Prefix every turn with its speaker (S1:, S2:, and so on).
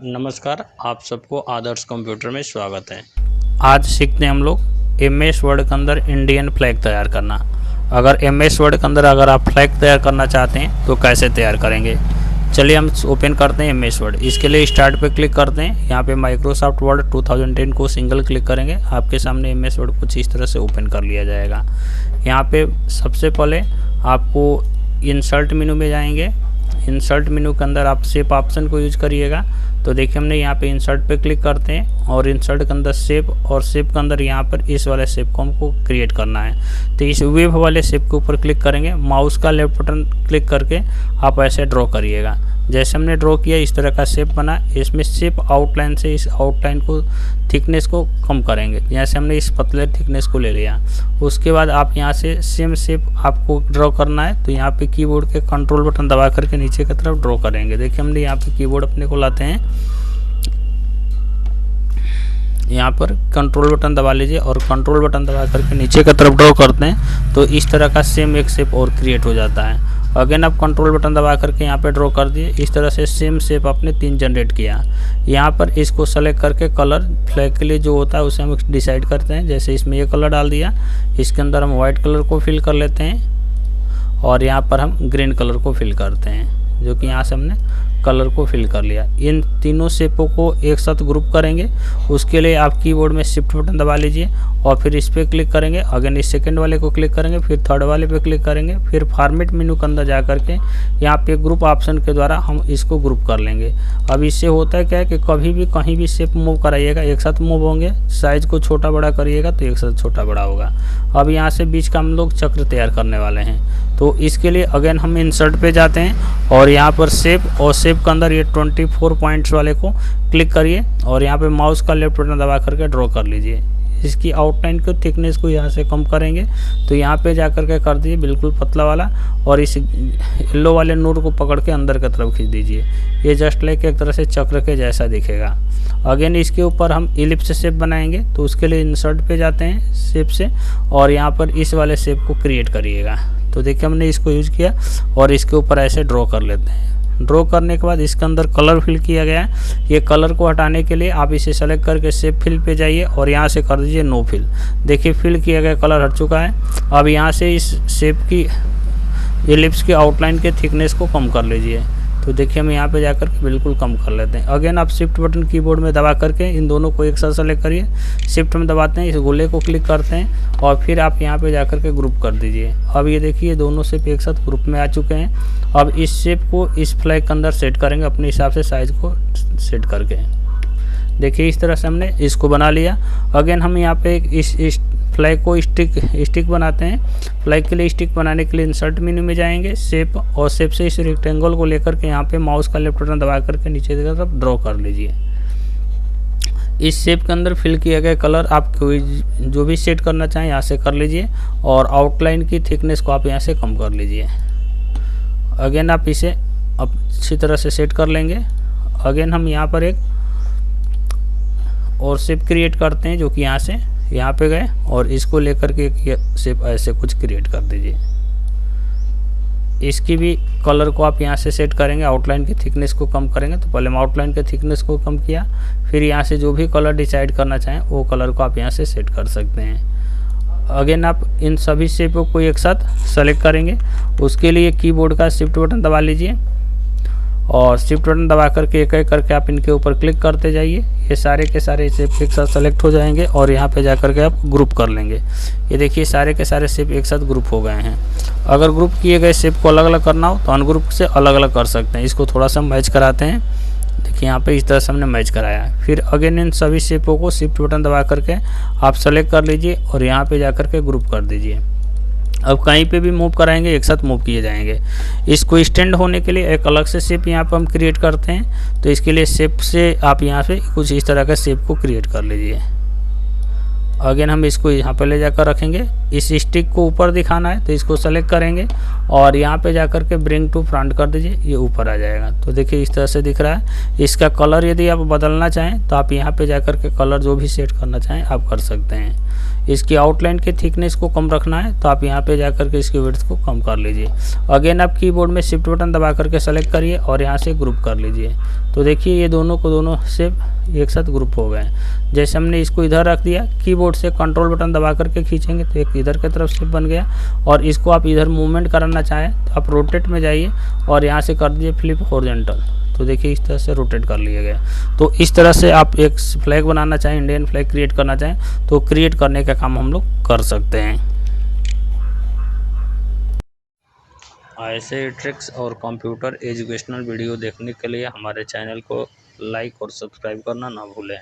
S1: नमस्कार, आप सबको आदर्श कंप्यूटर में स्वागत है। आज सीखते हैं हम लोग एमएस वर्ड के अंदर इंडियन फ्लैग तैयार करना। अगर एमएस वर्ड के अंदर अगर आप फ्लैग तैयार करना चाहते हैं तो कैसे तैयार करेंगे, चलिए हम ओपन करते हैं एमएस वर्ड। इसके लिए स्टार्ट पे क्लिक करते हैं। यहाँ पे माइक्रोसॉफ्ट वर्ड 2010 को सिंगल क्लिक करेंगे। आपके सामने एमएस वर्ड कुछ इस तरह से ओपन कर लिया जाएगा। यहाँ पे सबसे पहले आपको इंसर्ट मेनू में जाएंगे। इंसर्ट मेनू के अंदर आप शेप ऑप्शन को यूज करिएगा। तो देखिए हमने यहाँ पे इंसर्ट पे क्लिक करते हैं और इंसर्ट के अंदर शेप, और शेप के अंदर यहाँ पर इस वाले शेप को हमको क्रिएट करना है। तो इस वेव वाले शेप के ऊपर क्लिक करेंगे। माउस का लेफ्ट बटन क्लिक करके आप ऐसे ड्रॉ करिएगा। जैसे हमने ड्रॉ किया इस तरह का शेप बना। इसमें शेप आउटलाइन से इस आउटलाइन को थिकनेस को कम करेंगे। जैसे हमने इस पतले थिकनेस को ले लिया, उसके बाद आप यहाँ से सेम शेप आपको ड्रॉ करना है। तो यहाँ पे कीबोर्ड के कंट्रोल बटन दबा करके नीचे की तरफ ड्रॉ करेंगे। देखिए हमने यहाँ पे कीबोर्ड अपने को लाते हैं, यहाँ पर कंट्रोल बटन दबा लीजिए और कंट्रोल बटन दबा करके नीचे की तरफ ड्रॉ करते हैं तो इस तरह का सेम एक शेप और क्रिएट हो जाता है। अगेन आप कंट्रोल बटन दबा करके यहाँ पे ड्रॉ कर दिए। इस तरह से सेम शेप आपने 3 जनरेट किया। यहाँ पर इसको सेलेक्ट करके कलर फ्लैग के लिए जो होता है उसे हम डिसाइड करते हैं। जैसे इसमें ये कलर डाल दिया, इसके अंदर हम वाइट कलर को फिल कर लेते हैं और यहाँ पर हम ग्रीन कलर को फिल करते हैं, जो कि यहाँ से हमने कलर को फिल कर लिया। इन तीनों शेपों को एक साथ ग्रुप करेंगे। उसके लिए आप कीबोर्ड में शिफ्ट बटन दबा लीजिए और फिर इस पर क्लिक करेंगे। अगेन इस सेकंड वाले को क्लिक करेंगे, फिर थर्ड वाले पे क्लिक करेंगे, फिर फॉर्मेट मेनू के अंदर जा करके यहाँ पे ग्रुप ऑप्शन के द्वारा हम इसको ग्रुप कर लेंगे। अब इससे होता है क्या है कि कभी भी कहीं भी शेप मूव कराइएगा एक साथ मूव होंगे। साइज़ को छोटा बड़ा करिएगा तो एक साथ छोटा बड़ा होगा। अब यहाँ से बीच का हम लोग चक्र तैयार करने वाले हैं। तो इसके लिए अगेन हम इंसर्ट पे जाते हैं और यहाँ पर शेप, और शेप के अंदर ये 24 पॉइंट्स वाले को क्लिक करिए और यहाँ पे माउस का लेफ्ट बटन दबा करके ड्रॉ कर लीजिए। इसकी आउटलाइन को थिकनेस को यहाँ से कम करेंगे तो यहाँ पे जा करके कर दीजिए बिल्कुल पतला वाला, और इस येलो वाले नोड को पकड़ के अंदर की तरफ खींच दीजिए। ये जस्ट लाइक एक तरह से चक्र के जैसा दिखेगा। अगेन इसके ऊपर हम इलिप्स शेप बनाएंगे। तो उसके लिए इंसर्ट पे जाते हैं शेप से और यहाँ पर इस वाले शेप को क्रिएट करिएगा। तो देखिए हमने इसको यूज किया और इसके ऊपर ऐसे ड्रॉ कर लेते हैं। ड्रॉ करने के बाद इसके अंदर कलर फिल किया गया है। ये कलर को हटाने के लिए आप इसे सेलेक्ट करके शेप फिल पे जाइए और यहाँ से कर दीजिए नो फिल। देखिए फिल किया गया कलर हट चुका है। अब यहाँ से इस शेप की एलिप्स की आउटलाइन के थिकनेस को कम कर लीजिए। तो देखिए हम यहाँ पे जाकर के बिल्कुल कम कर लेते हैं। अगेन आप शिफ्ट बटन कीबोर्ड में दबा करके इन दोनों को एक साथ सेलेक्ट करिए। शिफ्ट में दबाते हैं, इस गोले को क्लिक करते हैं और फिर आप यहाँ पे जाकर के ग्रुप कर दीजिए। अब ये देखिए दोनों शेप एक साथ ग्रुप में आ चुके हैं। अब इस शेप को इस फ्लैग के अंदर सेट करेंगे अपने हिसाब से साइज़ को सेट करके। देखिए इस तरह से हमने इसको बना लिया। अगेन हम यहाँ पे इस फ्लैग को स्टिक बनाते हैं। फ्लैग के लिए स्टिक बनाने के लिए इंसर्ट मेनू में जाएंगे, शेप, और शेप से इस रेक्टेंगल को लेकर के यहाँ पे माउस का लेफ्ट बटन दबा करके नीचे की तरफ ड्रॉ कर लीजिए। इस शेप के अंदर फिल किया गया कलर आप जो भी सेट करना चाहें यहाँ से कर लीजिए और आउटलाइन की थिकनेस को आप यहाँ से कम कर लीजिए। अगेन आप इसे अच्छी तरह से सेट कर लेंगे। अगेन हम यहाँ पर एक और शेप क्रिएट करते हैं, जो कि यहाँ से यहाँ पे गए और इसको लेकर के एक शेप ऐसे कुछ क्रिएट कर दीजिए। इसकी भी कलर को आप यहाँ से सेट करेंगे, आउटलाइन की थिकनेस को कम करेंगे। तो पहले हम आउटलाइन की थिकनेस को कम किया, फिर यहाँ से जो भी कलर डिसाइड करना चाहें वो कलर को आप यहाँ से सेट कर सकते हैं। अगेन आप इन सभी शेपों को एक साथ सेलेक्ट करेंगे। उसके लिए कीबोर्ड का शिफ्ट बटन दबा लीजिए और शिफ्ट बटन दबा करके एक एक करके आप इनके ऊपर क्लिक करते जाइए। ये सारे के सारे शेप एक साथ सेलेक्ट हो जाएंगे और यहाँ पे जा करके आप ग्रुप कर लेंगे। ये देखिए सारे के सारे शेप एक साथ ग्रुप हो गए हैं। अगर ग्रुप किए गए शेप को अलग अलग करना हो तो अनग्रुप से अलग अलग कर सकते हैं। इसको थोड़ा सा मैच कराते हैं। देखिए यहाँ पे इस तरह से हमने मैच कराया। फिर अगेन इन सभी शेपों को शिफ्ट बटन दबा करके आप सेलेक्ट कर लीजिए और यहाँ पे जा करके ग्रुप कर दीजिए। अब कहीं पे भी मूव कराएंगे एक साथ मूव किए जाएंगे। इसको स्टैंड होने के लिए एक अलग से शेप यहाँ पर हम क्रिएट करते हैं। तो इसके लिए शेप से आप यहाँ पे कुछ इस तरह का शेप को क्रिएट कर लीजिए। अगेन हम इसको यहाँ पे ले जाकर रखेंगे। इस स्टिक को ऊपर दिखाना है तो इसको सेलेक्ट करेंगे और यहाँ पे जाकर के ब्रिंग टू फ्रंट कर दीजिए, ये ऊपर आ जाएगा। तो देखिए इस तरह से दिख रहा है। इसका कलर यदि आप बदलना चाहें तो आप यहाँ पे जाकर के कलर जो भी सेट करना चाहें आप कर सकते हैं। इसकी आउटलाइन के थिकनेस को कम रखना है तो आप यहाँ पे जा करके इसकी विड्थ को कम कर लीजिए। अगेन आप कीबोर्ड में शिफ्ट बटन दबा करके सेलेक्ट करिए और यहाँ से ग्रुप कर लीजिए। तो देखिए ये दोनों को दोनों शेप एक साथ ग्रुप हो गए। जैसे हमने इसको इधर रख दिया, कीबोर्ड से कंट्रोल बटन दबा करके खींचेंगे तो एक इधर की तरफ शेप बन गया। और इसको आप इधर मूवमेंट कराना चाहें तो आप रोटेट में जाइए और यहाँ से कर दीजिए फ्लिप हॉरिजॉन्टल। तो देखिए इस तरह से रोटेट कर लिया गया। तो इस तरह से आप एक फ्लैग बनाना चाहें, इंडियन फ्लैग क्रिएट करना चाहें तो क्रिएट करने का काम हम लोग कर सकते हैं। ऐसे ट्रिक्स और कंप्यूटर एजुकेशनल वीडियो देखने के लिए हमारे चैनल को लाइक और सब्सक्राइब करना ना भूलें।